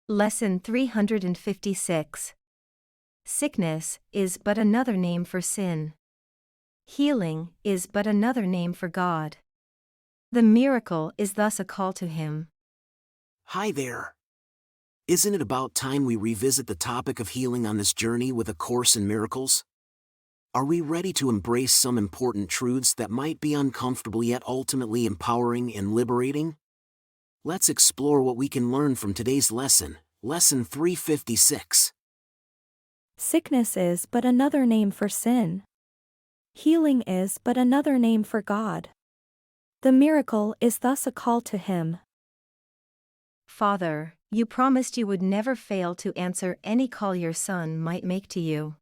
Lesson 356. Sickness is but another name for sin. Healing is but another name for God. The miracle is thus a call to Him. Hi there. Isn't it about time we revisit the topic of healing on this journey with A Course in Miracles? Are we ready to embrace some important truths that might be uncomfortable yet ultimately empowering and liberating? Let's explore what we can learn from today's lesson, Lesson 356. Sickness is but another name for sin. Healing is but another name for God. The miracle is thus a call to Him. Father, you promised you would never fail to answer any call your Son might make to you.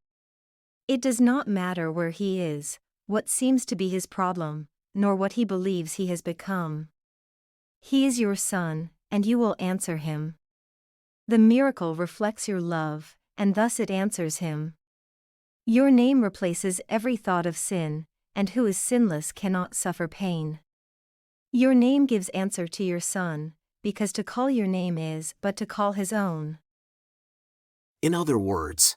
It does not matter where he is, what seems to be his problem, nor what he believes he has become. He is your Son, and you will answer him. The miracle reflects your love, and thus it answers him. Your name replaces every thought of sin, and who is sinless cannot suffer pain. Your name gives answer to your Son, because to call your name is but to call his own. In other words,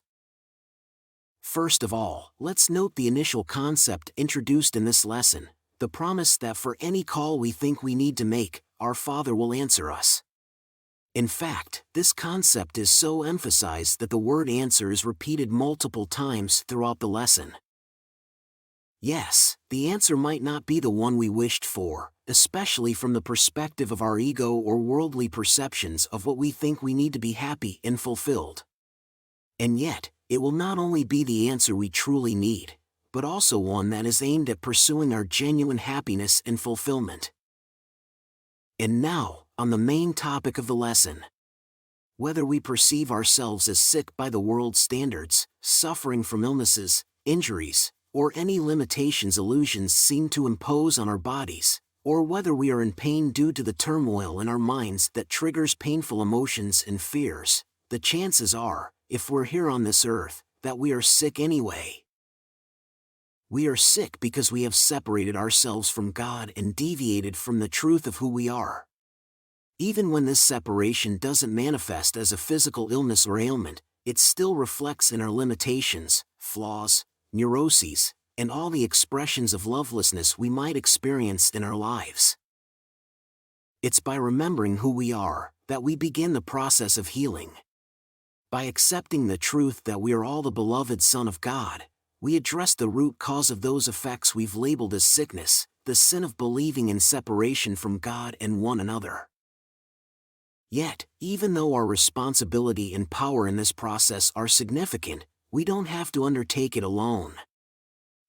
first of all, let's note the initial concept introduced in this lesson, the promise that for any call we think we need to make, our Father will answer us. In fact, this concept is so emphasized that the word answer is repeated multiple times throughout the lesson. Yes, the answer might not be the one we wished for, especially from the perspective of our ego or worldly perceptions of what we think we need to be happy and fulfilled. And yet, it will not only be the answer we truly need, but also one that is aimed at pursuing our genuine happiness and fulfillment. And now, on the main topic of the lesson. Whether we perceive ourselves as sick by the world's standards, suffering from illnesses, injuries, or any limitations illusions seem to impose on our bodies, or whether we are in pain due to the turmoil in our minds that triggers painful emotions and fears, the chances are, if we're here on this earth, that we are sick anyway. We are sick because we have separated ourselves from God and deviated from the truth of who we are. Even when this separation doesn't manifest as a physical illness or ailment, it still reflects in our limitations, flaws, neuroses, and all the expressions of lovelessness we might experience in our lives. It's by remembering who we are that we begin the process of healing. By accepting the truth that we are all the beloved Son of God, we address the root cause of those effects we've labeled as sickness, the sin of believing in separation from God and one another. Yet, even though our responsibility and power in this process are significant, we don't have to undertake it alone.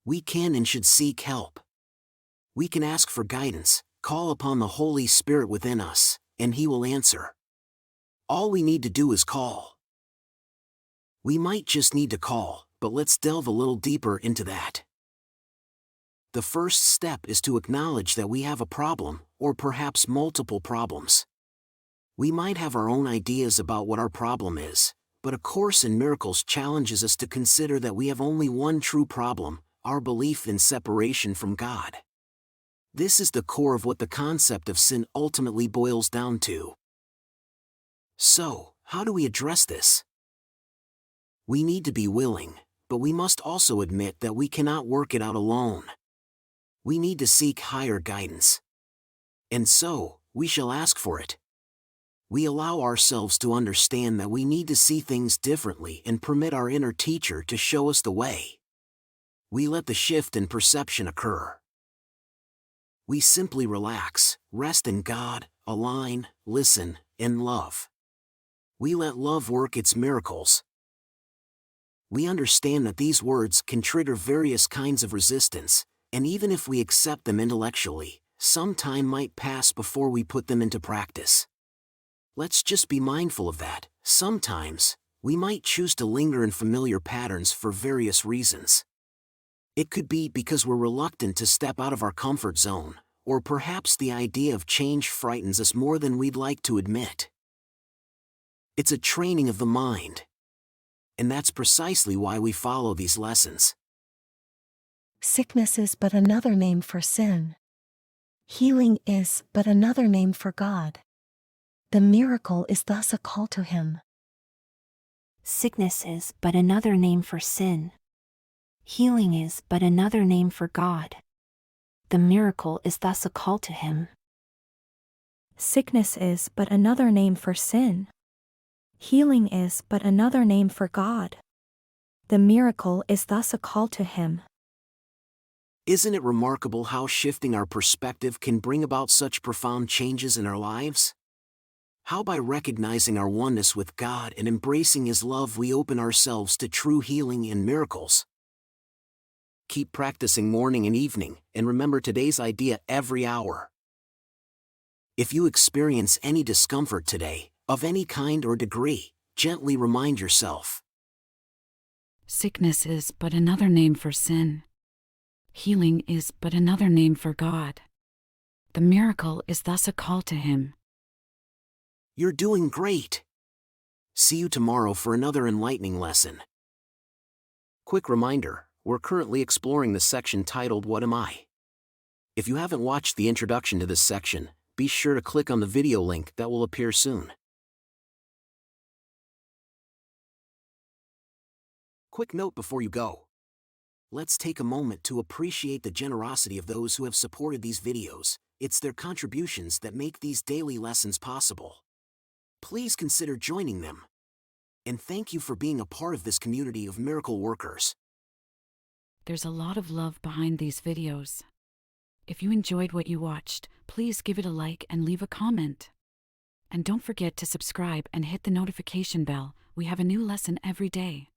We can and should seek help. We can ask for guidance, call upon the Holy Spirit within us, and He will answer. All we need to do is call. We might just need to call, but let's delve a little deeper into that. The first step is to acknowledge that we have a problem, or perhaps multiple problems. We might have our own ideas about what our problem is, but A Course in Miracles challenges us to consider that we have only one true problem, our belief in separation from God. This is the core of what the concept of sin ultimately boils down to. So, how do we address this? We need to be willing, but we must also admit that we cannot work it out alone. We need to seek higher guidance. And so, we shall ask for it. We allow ourselves to understand that we need to see things differently and permit our inner teacher to show us the way. We let the shift in perception occur. We simply relax, rest in God, align, listen, and love. We let love work its miracles. We understand that these words can trigger various kinds of resistance, and even if we accept them intellectually, some time might pass before we put them into practice. Let's just be mindful of that. Sometimes, we might choose to linger in familiar patterns for various reasons. It could be because we're reluctant to step out of our comfort zone, or perhaps the idea of change frightens us more than we'd like to admit. It's a training of the mind. And that's precisely why we follow these lessons. Sickness is but another name for sin. Healing is but another name for God. The miracle is thus a call to him. Sickness is but another name for sin. Healing is but another name for God. The miracle is thus a call to him. Sickness is but another name for sin. Healing is but another name for God. The miracle is thus a call to him. Isn't it remarkable how shifting our perspective can bring about such profound changes in our lives? How by recognizing our oneness with God and embracing His love we open ourselves to true healing and miracles. Keep practicing morning and evening, and remember today's idea every hour. If you experience any discomfort today, of any kind or degree, gently remind yourself. Sickness is but another name for sin. Healing is but another name for God. The miracle is thus a call to him. You're doing great. See you tomorrow for another enlightening lesson. Quick reminder, we're currently exploring the section titled What Am I? If you haven't watched the introduction to this section, be sure to click on the video link that will appear soon. Quick note before you go. Let's take a moment to appreciate the generosity of those who have supported these videos. It's their contributions that make these daily lessons possible. Please consider joining them. And thank you for being a part of this community of miracle workers. There's a lot of love behind these videos. If you enjoyed what you watched, please give it a like and leave a comment. And don't forget to subscribe and hit the notification bell. We have a new lesson every day.